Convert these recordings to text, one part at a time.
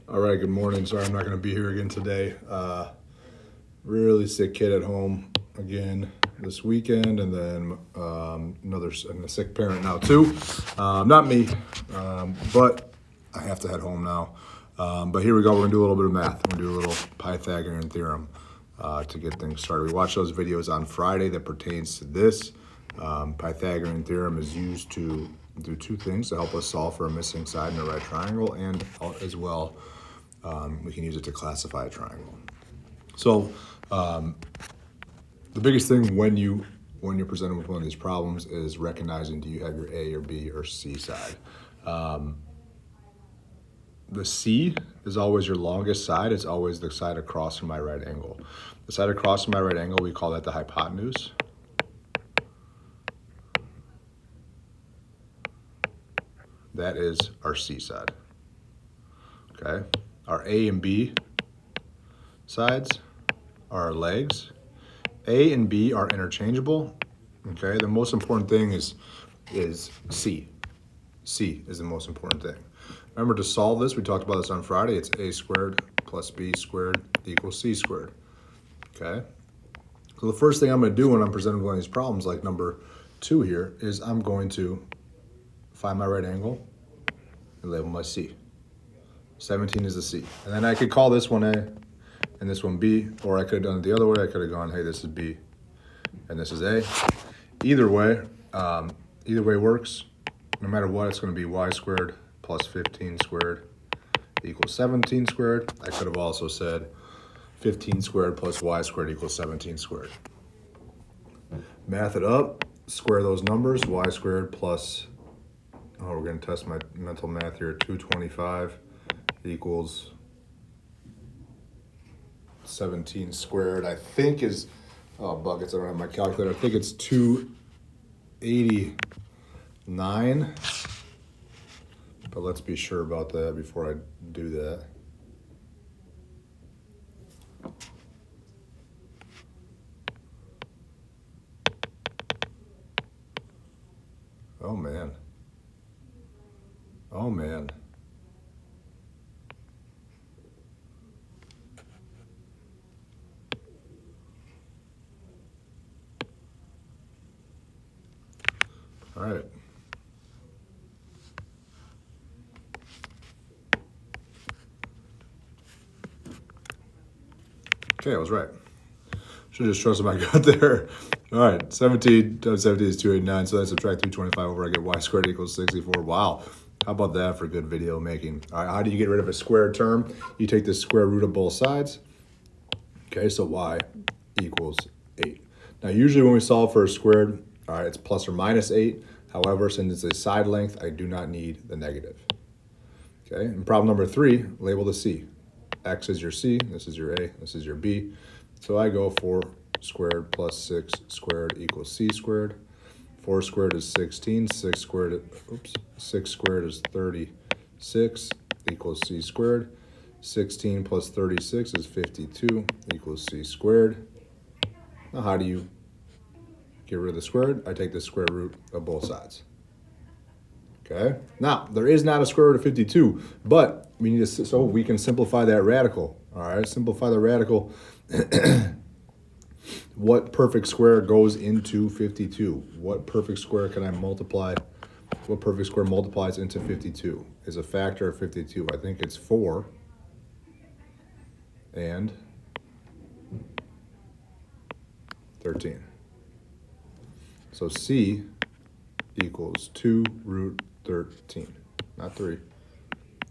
All right, good morning. Sorry I'm not going to be here again today. Really sick kid at home again this weekend, and then and a sick parent now too. Not me, but I have to head home now. But here we go. We're going to do a little bit of math. We're going to do a little Pythagorean theorem to get things started. We watched those videos on Friday that pertains to this. Pythagorean theorem is used to do two things to help us solve for a missing side in a right triangle, and as well we can use it to classify a triangle. So the biggest thing when you're presented with one of these problems is recognizing, do you have your A or B or C side? The C is always your longest side. It's always the side across from my right angle. The side across from my right angle, we call that the hypotenuse. That is our C side. Okay. Our A and B sides are our legs. A and B are interchangeable. Okay. The most important thing is C. C is the most important thing. Remember, to solve this, we talked about this on Friday, it's A squared plus B squared equals C squared. Okay. So the first thing I'm going to do when I'm presented with one of these problems, like number 2 here, is I'm going to find my right angle and label my C. 17 is the C. And then I could call this one A and this one B, or I could have done it the other way. I could have gone, hey, this is B and this is A. Either way works. No matter what, it's going to be y squared plus 15 squared equals 17 squared. I could have also said 15 squared plus y squared equals 17 squared. Math it up, square those numbers, y squared plus, we're going to test my mental math here, 225 equals 17 squared, I think is, buckets, I don't have my calculator, I think it's 289, but let's be sure about that before I do that. Oh man. Oh man. All right. Okay, I was right. Should have just trusted my gut there. All right, 17 times 17 is 289, so I subtract 225 over, I get y squared equals 64. Wow, how about that for good video making? All right, how do you get rid of a square term? You take the square root of both sides. Okay, so y equals 8. Now, usually when we solve for a squared, all right, it's plus or minus 8. However, since it's a side length, I do not need the negative. Okay, and problem number 3, label the C. X is your C, this is your A, this is your B. So I go 4 squared plus 6 squared equals C squared. 4 squared is 16, 6 squared is 36 equals C squared. 16 plus 36 is 52 equals C squared. Now how do you get rid of the squared? I take the square root of both sides. Okay. Now, there is not a square root of 52, but we need to, so we can simplify that radical. All right, simplify the radical. What perfect square goes into 52? What perfect square can I multiply? What perfect square multiplies into 52? Is a factor of 52. I think it's 4 and 13. So C equals 2 root 13, not 3,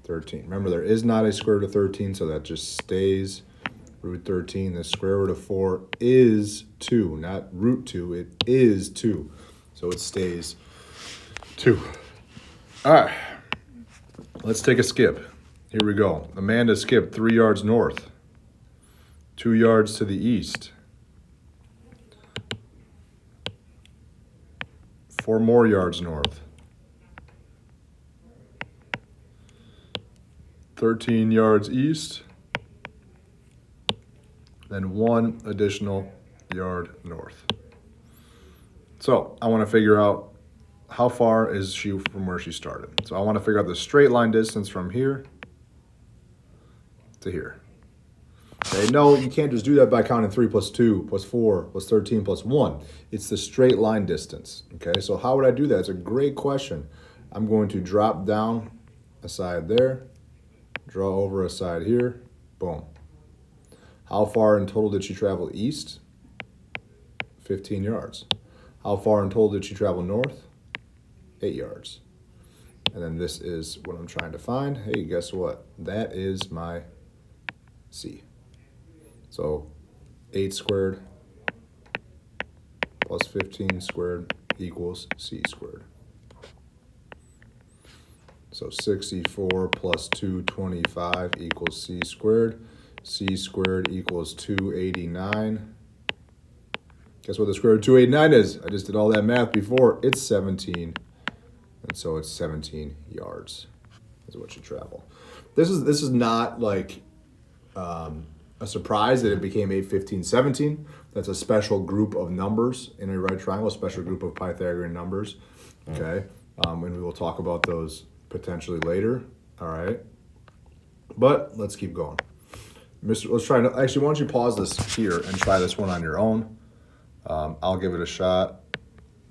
13. Remember, there is not a square root of 13, so that just stays root 13. The square root of 4 is 2, not root 2, it is 2. So it stays 2. All right, let's take a skip. Here we go. Amanda skipped 3 yards north, 2 yards to the east, 4 more yards north, 13 yards east, then 1 additional yard north. So I want to figure out how far is she from where she started. So I want to figure out the straight line distance from here to here. Okay, no, you can't just do that by counting 3 plus 2 plus 4 plus 13 plus 1. It's the straight line distance. Okay, so how would I do that? It's a great question. I'm going to drop down a side there, draw over a side here, boom. How far in total did she travel east? 15 yards. How far in total did she travel north? 8 yards. And then this is what I'm trying to find. Hey, guess what? That is my C. So 8 squared plus 15 squared equals C squared. So 64 plus 225 equals C squared. C squared equals 289. Guess what the square root of 289 is? I just did all that math before. It's 17. And so it's 17 yards is what you travel. This is not like a surprise that it became 8, 15, 17. That's a special group of numbers in a right triangle, a special group of Pythagorean numbers. Okay, and we will talk about those potentially later. All right, but let's keep going. Let's try. Actually, why don't you pause this here and try this one on your own? I'll give it a shot.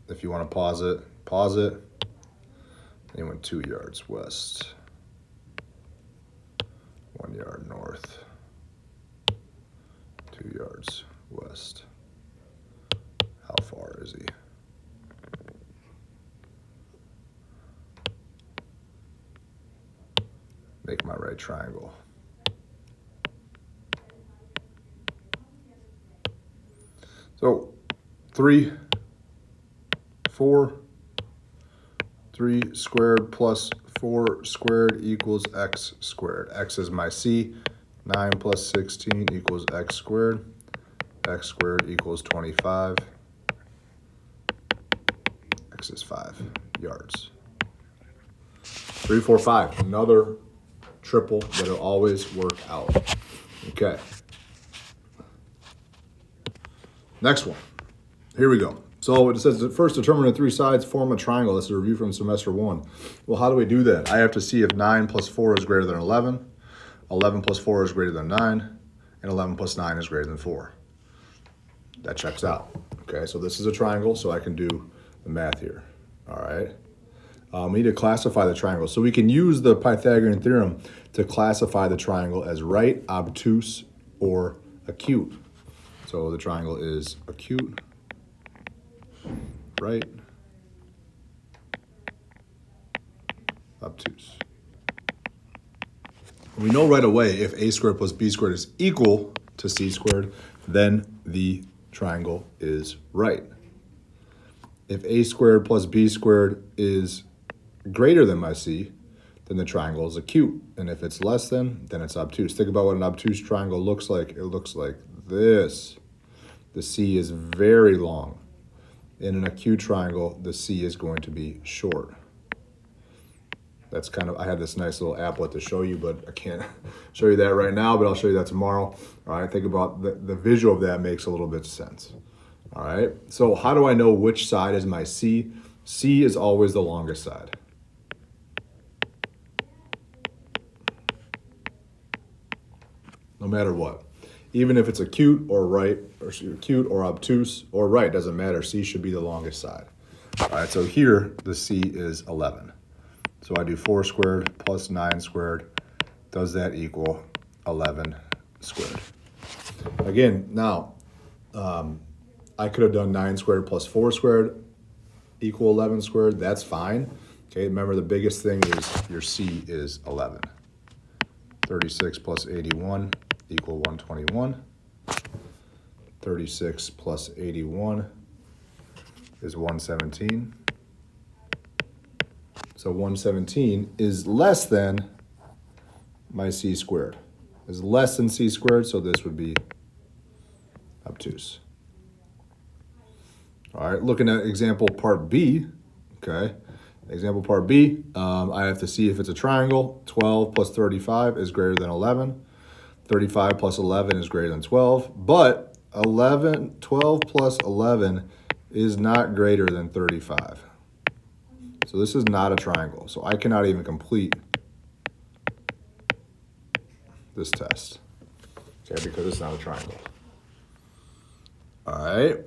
If you want to pause it, pause it. It went 2 yards west, 1 yard north, 2 yards west. How far is he? Make my right triangle. So 3, 4, 3 squared plus 4 squared equals x squared. X is my C. 9 plus 16 equals x squared. X squared equals 25. X is 5 yards. 3, 4, 5. Another triple that'll always work out. Okay. Next one. Here we go. So it says that first determine the 3 sides form a triangle. This is a review from semester 1. Well, how do we do that? I have to see if 9 plus 4 is greater than 11, 11 plus 4 is greater than 9, and 11 plus 9 is greater than 4. That checks out. Okay, so this is a triangle, so I can do the math here. All right. We need to classify the triangle. So we can use the Pythagorean theorem to classify the triangle as right, obtuse, or acute. So the triangle is acute, right, obtuse. We know right away if a squared plus b squared is equal to c squared, then the triangle is right. If a squared plus b squared is greater than my c, then the triangle is acute. And if it's less than, then it's obtuse. Think about what an obtuse triangle looks like. It looks like this. The C is very long. In an acute triangle, the C is going to be short. That's kind of, I had this nice little applet to show you, but I can't show you that right now, but I'll show you that tomorrow. All right, think about the visual of that makes a little bit of sense. All right, so how do I know which side is my C? C is always the longest side. No matter what. Even if it's acute or right, or acute or obtuse or right, doesn't matter. C should be the longest side. All right, so here the C is 11. So I do 4 squared plus 9 squared. Does that equal 11 squared? Again, now, I could have done 9 squared plus 4 squared equal 11 squared. That's fine. Okay, remember the biggest thing is your C is 11. 36 plus 81 equal 121. 36 plus 81 is 117. So 117 is less than my C squared. Is less than C squared, so this would be obtuse. All right, looking at example part B, okay. Example part B, I have to see if it's a triangle. 12 plus 35 is greater than 11. 35 plus 11 is greater than 12, but 12 plus 11 is not greater than 35. So this is not a triangle. So I cannot even complete this test. Okay, because it's not a triangle. All right.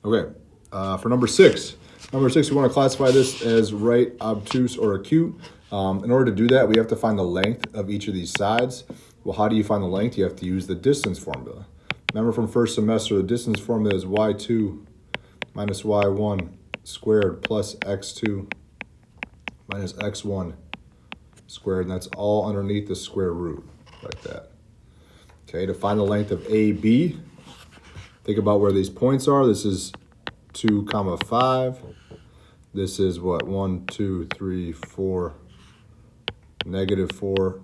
Okay, for number 6. Number 6, we want to classify this as right, obtuse, or acute. In order to do that, we have to find the length of each of these sides. Well, how do you find the length? You have to use the distance formula. Remember from first semester, the distance formula is y2 minus y1 squared plus x2 minus x1 squared, and that's all underneath the square root, like that. Okay, to find the length of AB, think about where these points are. This is 2, 5. This is what? 1, 2, 3, 4, -4,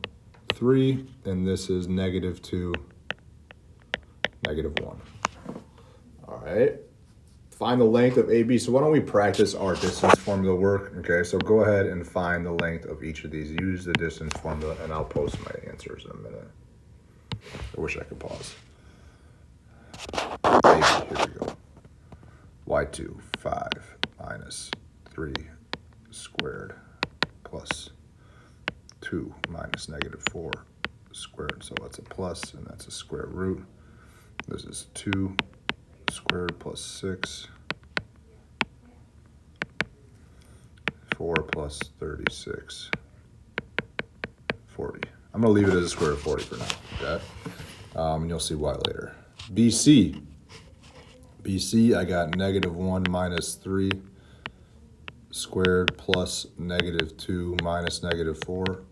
3. And this is -2, -1. All right. Find the length of AB. So why don't we practice our distance formula work? Okay, so go ahead and find the length of each of these. Use the distance formula, and I'll post my answers in a minute. I wish I could pause. AB, here we go. Y2, 5 minus 3 squared plus 2 minus -4 squared. So that's a plus, and that's a square root. This is 2 squared plus 6, 4 plus 36, 40. I'm going to leave it as a square root of 40 for now, okay? And you'll see why later. BC, I got -1 minus 3 squared plus -2 minus -4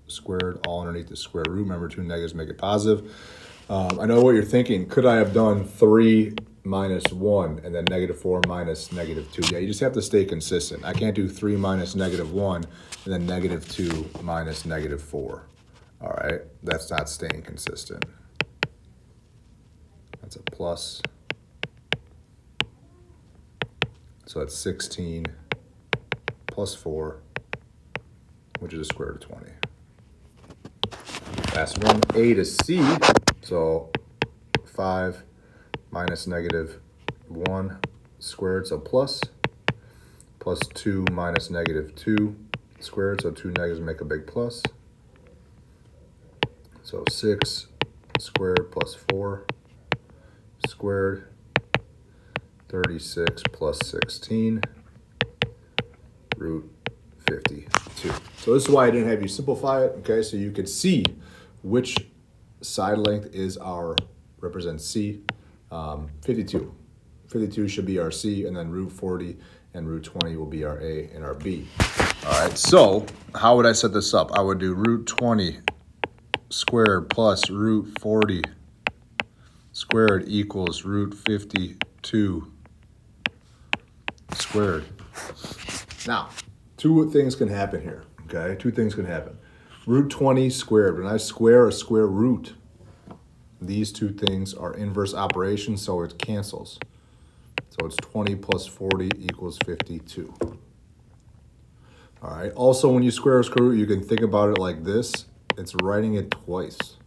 squared, all underneath the square root. Remember, 2 negatives make it positive. I know what you're thinking. Could I have done 3 minus 1 and then -4 minus -2? Yeah, you just have to stay consistent. I can't do 3 minus -1 and then -2 minus -4. All right, that's not staying consistent. That's a plus. So that's 16 plus 4, which is a square root of 20. Last one, A to C. So 5 minus -1 squared, so plus 2 minus -2 squared, so 2 negatives make a big plus. So 6 squared plus 4 squared, 36 plus 16, root 52. So this is why I didn't have you simplify it, okay? So you could see which side length is represents C. 52. 52 should be our C, and then root 40 and root 20 will be our A and our B. All right, so how would I set this up? I would do root 20 squared plus root 40 squared equals root 52 squared. Now, 2 things can happen here, okay? 2 things can happen. Root 20 squared, when I square a square root, these 2 things are inverse operations, so it cancels. So it's 20 plus 40 equals 52. All right, also when you square a square root, you can think about it like this. It's writing it twice.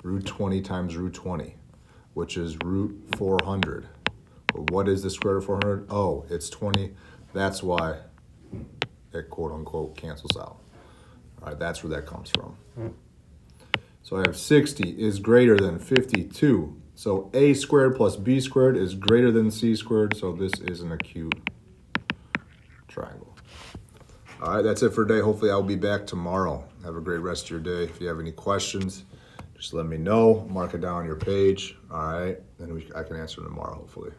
Root 20 times root 20, which is root 400. But what is the square root of 400? Oh, it's 20. That's why it quote unquote cancels out. All right, that's where that comes from. So I have 60 is greater than 52. So A squared plus B squared is greater than C squared. So this is an acute triangle. All right, that's it for today. Hopefully I'll be back tomorrow. Have a great rest of your day. If you have any questions, just let me know. Mark it down on your page. All right, and I can answer them tomorrow, hopefully.